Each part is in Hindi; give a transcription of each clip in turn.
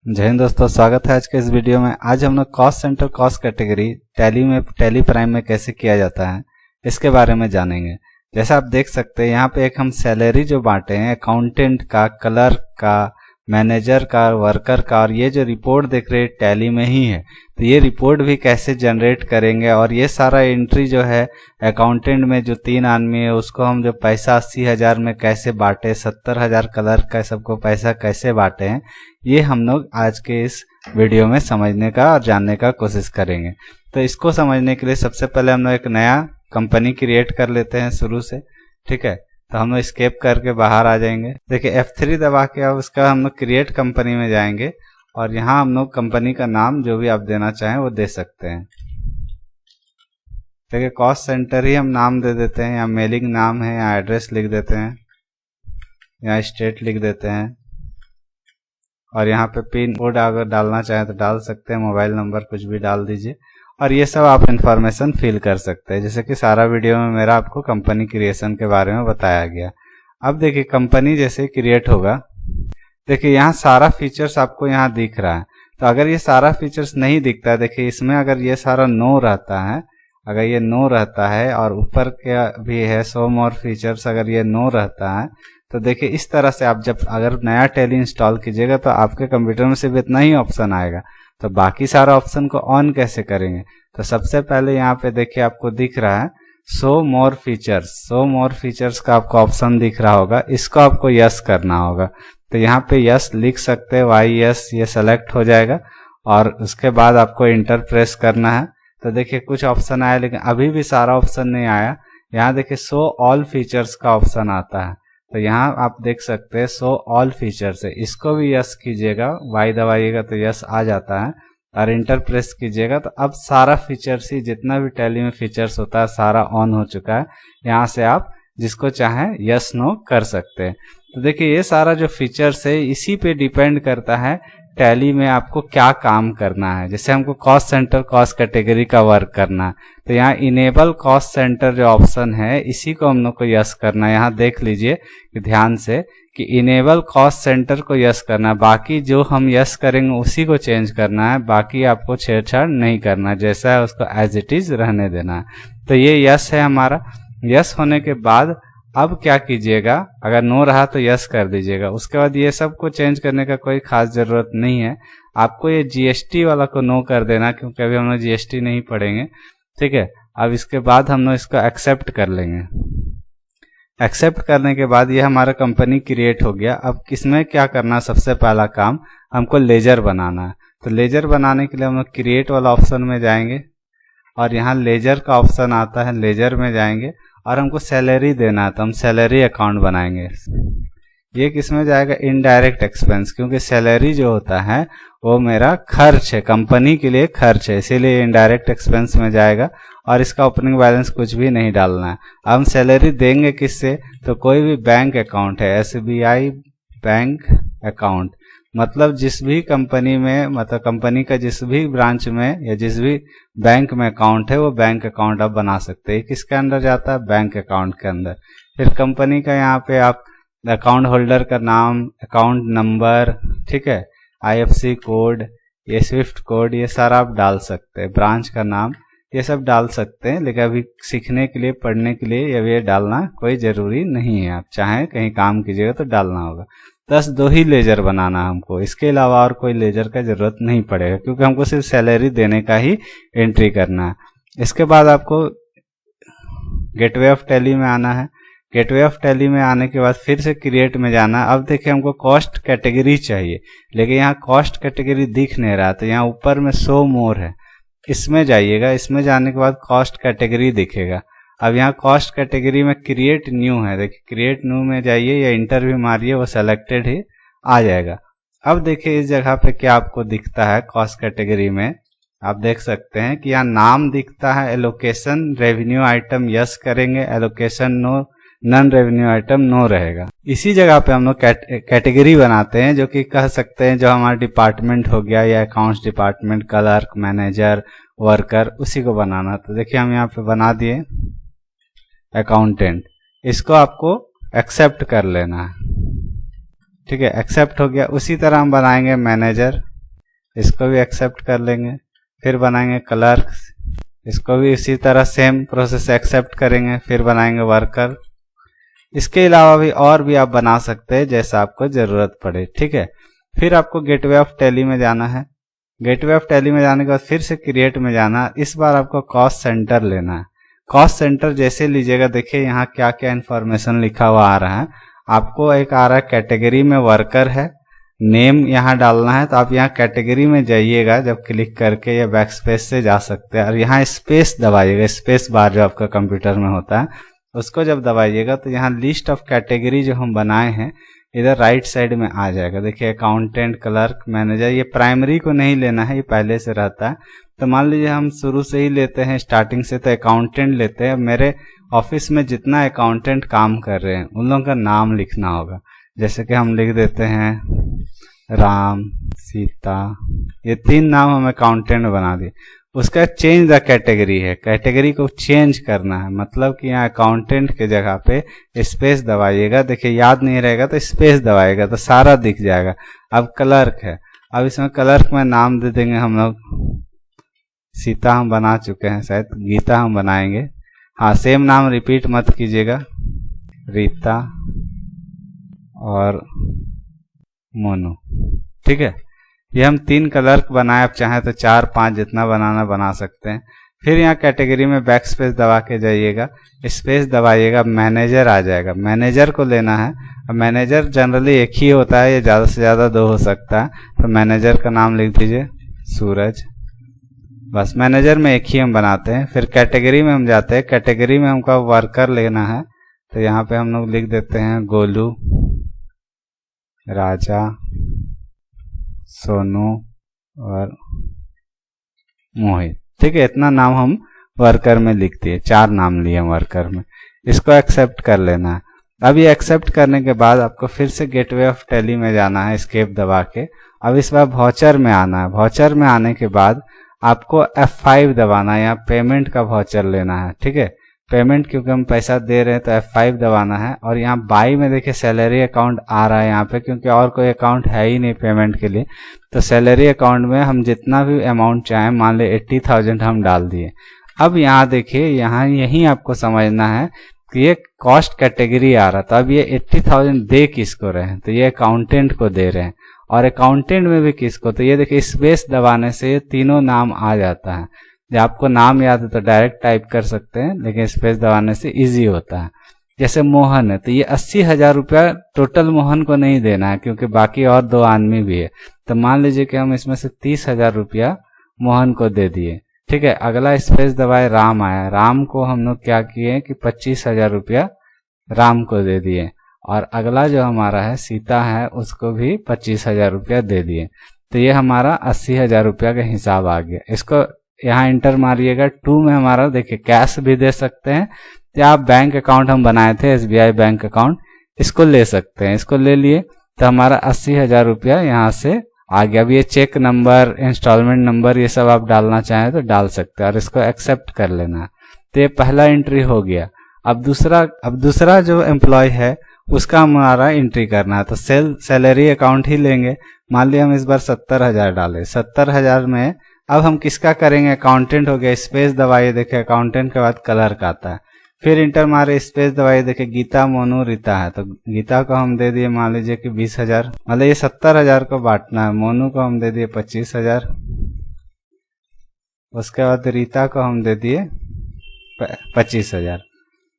जय हिंद दोस्तों, स्वागत है आज के इस वीडियो में। आज हम लोग cost centre cost category tally में टैली प्राइम में कैसे किया जाता है इसके बारे में जानेंगे। जैसा आप देख सकते हैं यहाँ पे एक हम सैलरी जो बांटे हैं अकाउंटेंट का, क्लर्क का, मैनेजर का, वर्कर का, और ये जो रिपोर्ट देख रहे हैं टैली में ही है। तो ये रिपोर्ट भी कैसे जनरेट करेंगे और ये सारा एंट्री जो है अकाउंटेंट में जो 3 आदमी है उसको हम जो पैसा 80,000 में कैसे बांटे, 70,000 क्लर्क का सबको पैसा कैसे बांटे हैं, ये हम लोग आज के इस वीडियो में समझने का और जानने का कोशिश करेंगे। तो इसको समझने के लिए सबसे पहले हम लोग एक नया कंपनी क्रिएट कर लेते हैं शुरू से। ठीक है, तो हम लोग एस्केप करके बाहर आ जाएंगे। देखिए F3 दबा के अब उसका हम लोग क्रिएट कंपनी में जाएंगे और यहाँ हम लोग कंपनी का नाम जो भी आप देना चाहें वो दे सकते हैं। देखिए कॉस्ट सेंटर ही हम नाम दे देते हैं। यहाँ मेलिंग नाम है, यहाँ एड्रेस लिख देते हैं, यहाँ स्टेट लिख देते हैं और यहाँ पे पिन कोड अगर डालना चाहें तो डाल सकते हैं, मोबाइल नंबर कुछ भी डाल दीजिए और ये सब आप इन्फॉर्मेशन फिल कर सकते हैं। जैसे कि सारा वीडियो में मेरा आपको कंपनी क्रिएशन के बारे में बताया गया। अब देखिए कंपनी जैसे क्रिएट होगा, देखिए यहाँ सारा फीचर्स आपको यहाँ दिख रहा है। तो अगर ये सारा फीचर्स नहीं दिखता है, देखिए इसमें अगर ये सारा नो रहता है, अगर ये नो रहता है और ऊपर क्या भी है शो मोर फीचर्स, अगर ये नो रहता है तो देखिए इस तरह से आप जब अगर नया टैली इंस्टॉल कीजिएगा तो आपके कंप्यूटर में सिर्फ इतना ही ऑप्शन आएगा। तो बाकी सारा ऑप्शन को ऑन कैसे करेंगे? तो सबसे पहले यहाँ पे देखिए आपको दिख रहा है show more features. Show more features का आपको ऑप्शन दिख रहा होगा, इसको आपको यस करना होगा। तो यहाँ पे यस लिख सकते हैं, वाई यस, ये सेलेक्ट हो जाएगा और उसके बाद आपको इंटर प्रेस करना है। तो देखिए कुछ ऑप्शन आया लेकिन अभी भी सारा ऑप्शन नहीं आया। यहाँ देखिए शो ऑल फीचर्स का ऑप्शन आता है, तो यहाँ आप देख सकते हैं शो ऑल फीचर्स है, इसको भी यस कीजिएगा, वाई दबाइएगा तो यस आ जाता है और इंटर प्रेस कीजिएगा तो अब सारा फीचर्स ही जितना भी टैली में फीचर्स होता है सारा ऑन हो चुका है। यहाँ से आप जिसको चाहें यस नो कर सकते हैं। तो देखिए ये सारा जो फीचर्स है इसी पे डिपेंड करता है टैली में आपको क्या काम करना है। जैसे हमको कॉस्ट सेंटर कॉस्ट कैटेगरी का वर्क करना है तो यहाँ इनेबल कॉस्ट सेंटर जो ऑप्शन है इसी को हम लोग को यस करना है। यहाँ देख लीजिए ध्यान से कि इनेबल कॉस्ट सेंटर को यस करना है, बाकी जो हम यस करेंगे उसी को चेंज करना है, बाकी आपको छेड़छाड़ नहीं करना, जैसा है उसको एज इट इज रहने देना है। तो ये यस है हमारा। यस होने के बाद अब क्या कीजिएगा, अगर नो रहा तो यस कर दीजिएगा। उसके बाद ये सब को चेंज करने का कोई खास जरूरत नहीं है, आपको ये जीएसटी वाला को नो कर देना क्योंकि अभी हम लोग जीएसटी नहीं पढ़ेंगे। ठीक है, अब इसके बाद हम लोग इसको एक्सेप्ट कर लेंगे। एक्सेप्ट करने के बाद ये हमारा कंपनी क्रिएट हो गया। अब किसमें क्या करना, सबसे पहला काम हमको लेजर बनाना है। तो लेजर बनाने के लिए हम लोग क्रिएट वाला ऑप्शन में जाएंगे और यहाँ लेजर का ऑप्शन आता है, लेजर में जाएंगे और हमको सैलरी देना है तो हम सैलरी अकाउंट बनाएंगे। ये किसमें जाएगा, इनडायरेक्ट एक्सपेंस, क्योंकि सैलरी जो होता है वो मेरा खर्च है, कंपनी के लिए खर्च है, इसीलिए इनडायरेक्ट एक्सपेंस में जाएगा और इसका ओपनिंग बैलेंस कुछ भी नहीं डालना है। अब हम सैलरी देंगे किससे, तो कोई भी बैंक अकाउंट है, SBI बैंक अकाउंट, मतलब जिस भी कंपनी में, मतलब कंपनी का जिस भी ब्रांच में या जिस भी बैंक में अकाउंट है वो बैंक अकाउंट आप बना सकते हैं। किसके अंदर जाता है, बैंक अकाउंट के अंदर। फिर कंपनी का यहाँ पे आप अकाउंट होल्डर का नाम, अकाउंट नंबर, ठीक है, IFSC कोड, ये स्विफ्ट कोड, ये सारा आप डाल सकते हैं, ब्रांच का नाम, ये सब डाल सकते हैं। लेकिन अभी सीखने के लिए, पढ़ने के लिए ये डालना कोई ज़रूरी नहीं है, आप चाहें कहीं काम कीजिएगा तो डालना होगा। 2 ही लेजर बनाना हमको, इसके अलावा और कोई लेजर का ज़रूरत नहीं पड़ेगा क्योंकि हमको सिर्फ सैलरी देने का ही एंट्री करना है। इसके बाद आपको गेटवे ऑफ टैली में आना है। गेटवे ऑफ टैली में आने के बाद फिर से क्रिएट में जाना। अब देखिए हमको कॉस्ट कैटेगरी चाहिए लेकिन यहाँ कॉस्ट कैटेगरी दिख नहीं रहा, तो यहाँ ऊपर में शो मोर है, इसमें जाइएगा। इसमें जाने के बाद कॉस्ट कैटेगरी दिखेगा। अब यहाँ कॉस्ट कैटेगरी में क्रिएट न्यू है, देखिए क्रिएट न्यू में जाइए या इंटर भी मारिए, वो सेलेक्टेड ही आ जाएगा। अब देखिए इस जगह पे क्या आपको दिखता है, कॉस्ट कैटेगरी में आप देख सकते हैं कि यहाँ नाम दिखता है, एलोकेशन रेवेन्यू आइटम यस करेंगे, allocation no, non revenue item no रहेगा। इसी जगह पे हम लोग कैटेगरी बनाते हैं जो कि कह सकते हैं जो हमारा डिपार्टमेंट हो गया या accounts department, clerk, manager, worker, उसी को बनाना। तो देखिए हम यहाँ पे बना दिए अकाउंटेंट, इसको आपको एक्सेप्ट कर लेना है। ठीक है, एक्सेप्ट हो गया। उसी तरह हम बनाएंगे मैनेजर, इसको भी एक्सेप्ट कर लेंगे। फिर बनाएंगे क्लर्क, इसको भी इसी तरह सेम प्रोसेस एक्सेप्ट करेंगे। फिर बनाएंगे वर्कर। इसके अलावा भी और भी आप बना सकते हैं जैसा आपको जरूरत पड़े, ठीक है। फिर आपको गेटवे ऑफ टैली में जाना है। गेटवे ऑफ टैली में जाने के बाद फिर से क्रिएट में जाना। इस बार आपको कॉस्ट सेंटर लेना है। कॉस्ट सेंटर जैसे लीजिएगा, देखिए यहाँ क्या क्या इन्फॉर्मेशन लिखा हुआ आ रहा है। आपको एक आ रहा है कैटेगरी में वर्कर है, नेम यहाँ डालना है। तो आप यहाँ कैटेगरी में जाइएगा, जब क्लिक करके या बैक स्पेस से जा सकते हैं और यहाँ स्पेस दबाइएगा, स्पेस बार जो आपका कंप्यूटर में होता है उसको जब दबाइएगा तो यहाँ लिस्ट ऑफ कैटेगरी जो हम बनाए हैं इधर राइट साइड में आ जाएगा। देखिए अकाउंटेंट, क्लर्क, मैनेजर। ये प्राइमरी को नहीं लेना है, ये पहले से रहता है। तो मान लीजिए हम शुरू से ही लेते हैं, स्टार्टिंग से, तो अकाउंटेंट लेते हैं। मेरे ऑफिस में जितना अकाउंटेंट काम कर रहे हैं उन लोगों का नाम लिखना होगा। जैसे कि हम लिख देते हैं राम, सीता, ये 3 नाम हम अकाउंटेंट बना दिए। उसका चेंज द कैटेगरी है, कैटेगरी को चेंज करना है। मतलब कि यहाँ अकाउंटेंट के जगह पे स्पेस दबाइएगा। देखिए याद नहीं रहेगा तो स्पेस दबाइएगा तो सारा दिख जाएगा। अब क्लर्क है, अब इसमें क्लर्क में नाम दे देंगे हम लोग, सीता हम बना चुके हैं, शायद गीता हम बनाएंगे। हाँ, सेम नाम रिपीट मत कीजिएगा, रीता और मोनू, ठीक है। ये हम 3 क्लर्क बनाए, आप चाहें तो 4, 5 जितना बनाना बना सकते हैं। फिर यहाँ कैटेगरी में बैक स्पेस दबा के जाइएगा, स्पेस दबाइएगा, मैनेजर आ जाएगा। मैनेजर को लेना है। अब मैनेजर जनरली एक ही होता है, ये ज़्यादा से ज़्यादा 2 हो सकता है। तो मैनेजर का नाम लिख दीजिए सूरज। बस मैनेजर में एक ही हम बनाते हैं। फिर कैटेगरी में हम जाते हैं, कैटेगरी में हमको वर्कर लेना है। तो यहाँ पे हम लोग लिख देते हैं गोलू, राजा, सोनू और मोहित, ठीक है। इतना नाम हम वर्कर में लिख दिए, 4 नाम लिए हम वर्कर में। इसको एक्सेप्ट कर लेना है। अब ये एक्सेप्ट करने के बाद आपको फिर से गेटवे ऑफ टैली में जाना है, एस्केप दबा के। अब इस बार वाउचर में आना है। वाउचर में आने के बाद आपको F5 दबाना है, यहाँ पेमेंट का वाउचर लेना है, ठीक है। पेमेंट क्योंकि हम पैसा दे रहे हैं तो F5 दबाना है। और यहाँ बाई में देखिए सैलरी अकाउंट आ रहा है यहाँ पे, क्योंकि और कोई अकाउंट है ही नहीं पेमेंट के लिए। तो सैलरी अकाउंट में हम जितना भी अमाउंट चाहें, मान ले 80,000 हम डाल दिए। अब यहाँ देखिए, यहाँ यही आपको समझना है कि ये कॉस्ट कैटेगरी आ रहा था। अब ये 80,000 दे किसको रहे हैं, तो ये अकाउंटेंट को दे रहे हैं। और अकाउंटेंट में भी किसको, तो ये देखिए स्पेस दबाने से ये तीनों नाम आ जाता है। जब आपको नाम याद है तो डायरेक्ट टाइप कर सकते हैं, लेकिन स्पेस दबाने से इजी होता है। जैसे मोहन है तो ये 80,000 रुपया टोटल मोहन को नहीं देना है, क्योंकि बाकी और 2 आदमी भी है। तो मान लीजिए कि हम इसमें से 30,000 रुपया मोहन को दे दिए, ठीक है। अगला स्पेस दबाए, राम आया, राम को हम लोग क्या किए कि 25,000 रुपया राम को दे दिए। और अगला जो हमारा है सीता है, उसको भी 25,000 रुपया दे दिए। तो ये हमारा 80,000 रुपया का हिसाब आ गया। इसको यहाँ इंटर मारिएगा। 2 में हमारा देखिए कैश भी दे सकते हैं, या आप बैंक अकाउंट हम बनाए थे SBI बैंक अकाउंट, इसको ले सकते हैं। इसको ले लिए तो हमारा 80,000 रुपया यहाँ से आ गया। अब ये चेक नंबर, इंस्टॉलमेंट नंबर, ये सब आप डालना चाहें तो डाल सकते हैं और इसको एक्सेप्ट कर लेना है। तो ये पहला एंट्री हो गया। अब दूसरा जो एम्प्लॉय है उसका हमारा एंट्री करना है। तो सैलरी अकाउंट ही लेंगे। मान लिया हम इस बार 70,000 डाले। 70,000 में अब हम किसका करेंगे, अकाउंटेंट हो गया। स्पेस दबाइए, देखिए अकाउंटेंट के बाद क्लर्क आता है। फिर इंटर मारे, स्पेस दबाइए, देखिए गीता, मोनू, रीता है। तो गीता को हम दे दिए मान लीजिए कि 20,000, मतलब ये 70,000 को बांटना है। मोनू को हम दे दिए 25,000। उसके बाद रीता को हम दे दिए 25,000,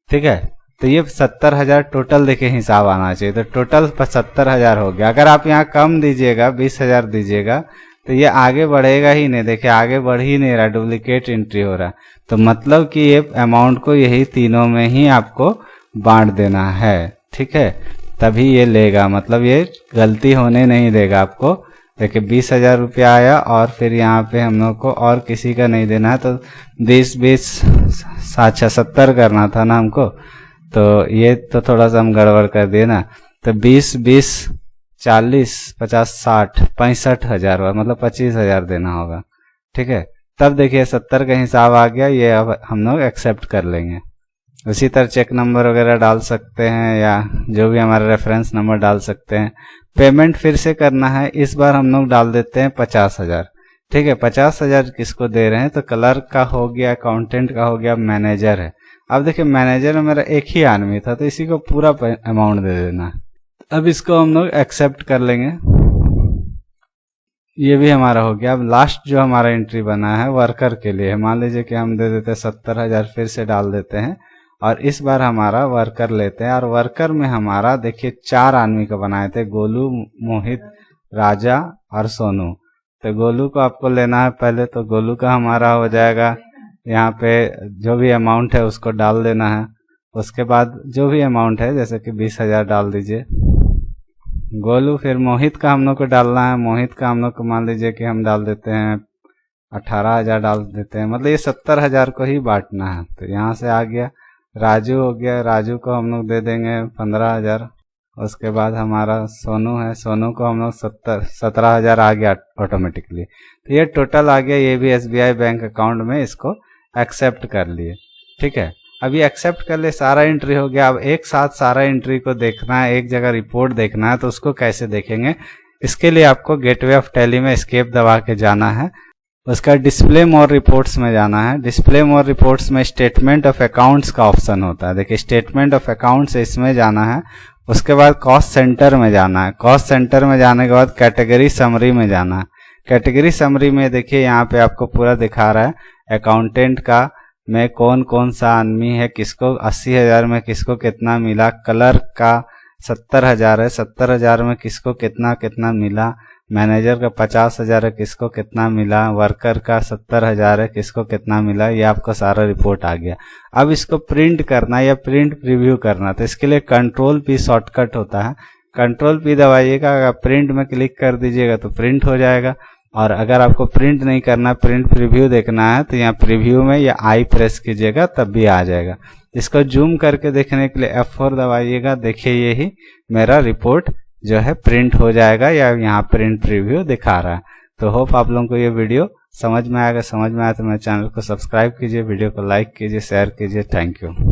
ठीक है। तो ये 70,000 टोटल देखिए हिसाब आना चाहिए। तो टोटल 70,000 हो गया। अगर आप यहाँ कम दीजिएगा, 20,000 दीजिएगा, तो ये आगे बढ़ेगा ही नहीं। देखिए आगे बढ़ ही नहीं रहा, डुप्लीकेट एंट्री हो रहा। तो मतलब कि ये अमाउंट को यही तीनों में ही आपको बांट देना है, ठीक है, तभी ये लेगा। मतलब ये गलती होने नहीं देगा आपको। देखिए 20,000 रुपया आया और फिर यहाँ पे हम लोग को और किसी का नहीं देना है। तो 20 अच्छा 70 करना था ना हमको, तो ये तो थोड़ा सा हम गड़बड़ कर दिए ना। तो 20 40 50 60 65,000 हुआ, मतलब 25,000 देना होगा, ठीक है। तब देखिए 70 का हिसाब आ गया। ये अब हम लोग एक्सेप्ट कर लेंगे। उसी तरह चेक नंबर वगैरह डाल सकते हैं या जो भी हमारा रेफरेंस नंबर डाल सकते हैं। पेमेंट फिर से करना है, इस बार हम लोग डाल देते हैं 50,000। ठीक है, 50,000 किसको दे रहे हैं, तो क्लर्क का हो गया, अकाउंटेंट का हो गया, मैनेजर है। अब देखिए मैनेजर में मेरा एक ही आदमी था तो इसी को पूरा अमाउंट दे देना है। अब इसको हम लोग एक्सेप्ट कर लेंगे, ये भी हमारा हो गया। अब लास्ट जो हमारा एंट्री बना है वर्कर के लिए, मान लीजिए कि हम दे देते हैं 70,000, फिर से डाल देते हैं और इस बार हमारा वर्कर लेते हैं। और वर्कर में हमारा देखिए 4 आदमी का बनाए थे, गोलू, मोहित, राजा और सोनू। तो गोलू को आपको लेना है पहले, तो गोलू का हमारा हो जाएगा, यहाँ पे जो भी अमाउंट है उसको डाल देना है। उसके बाद जो भी अमाउंट है जैसे कि 20,000 डाल दीजिए गोलू। फिर मोहित का हम लोग को डालना है, मोहित का हम लोग को मान लीजिए कि हम डाल देते हैं 18,000 डाल देते हैं, मतलब ये 70,000 को ही बांटना है। तो यहाँ से आ गया। राजू हो गया, राजू को हम लोग दे देंगे 15,000। उसके बाद हमारा सोनू है, सोनू को हम लोग 17,000 आ गया ऑटोमेटिकली। तो ये टोटल आ गया, ये भी SBI बैंक अकाउंट में इसको एक्सेप्ट कर लिए। ठीक है, अभी एक्सेप्ट कर ले, सारा एंट्री हो गया। अब एक साथ सारा एंट्री को देखना है, एक जगह रिपोर्ट देखना है, तो उसको कैसे देखेंगे, इसके लिए आपको गेटवे ऑफ टैली में एस्केप दबा के जाना है। उसका डिस्प्ले मोर रिपोर्ट्स में जाना है। डिस्प्ले मोर रिपोर्ट्स में स्टेटमेंट ऑफ अकाउंट्स का ऑप्शन होता है, देखिए स्टेटमेंट ऑफ अकाउंट्स इसमें जाना है। उसके बाद कॉस्ट सेंटर में जाना है। कॉस्ट सेंटर में जाने के बाद कैटेगरी समरी में जाना है। कैटेगरी समरी में देखिए यहाँ पे आपको पूरा दिखा रहा है अकाउंटेंट का में कौन कौन सा आदमी है, किसको 80,000 में किसको कितना मिला, क्लर्क का 70,000 है, 70,000 में किसको कितना कितना मिला, मैनेजर का 50,000 है, किसको कितना मिला, वर्कर का 70,000 है, किसको कितना मिला। ये आपका सारा रिपोर्ट आ गया। अब इसको प्रिंट करना या प्रिंट प्रीव्यू करना, तो इसके लिए Ctrl+P शॉर्टकट होता है। Ctrl+P दबाइएगा, अगर प्रिंट में क्लिक कर दीजिएगा तो प्रिंट हो जाएगा। और अगर आपको प्रिंट नहीं करना, प्रिंट प्रीव्यू देखना है, तो यहाँ प्रीव्यू में या आई प्रेस कीजिएगा तब भी आ जाएगा। इसको जूम करके देखने के लिए F4 दबाइएगा। देखिए यही मेरा रिपोर्ट जो है प्रिंट हो जाएगा या यहाँ प्रिंट प्रीव्यू दिखा रहा है। तो होप आप लोगों को ये वीडियो समझ में आएगा। समझ में आया तो मेरे चैनल को सब्सक्राइब कीजिए, वीडियो को लाइक कीजिए, शेयर कीजिए। Thank you.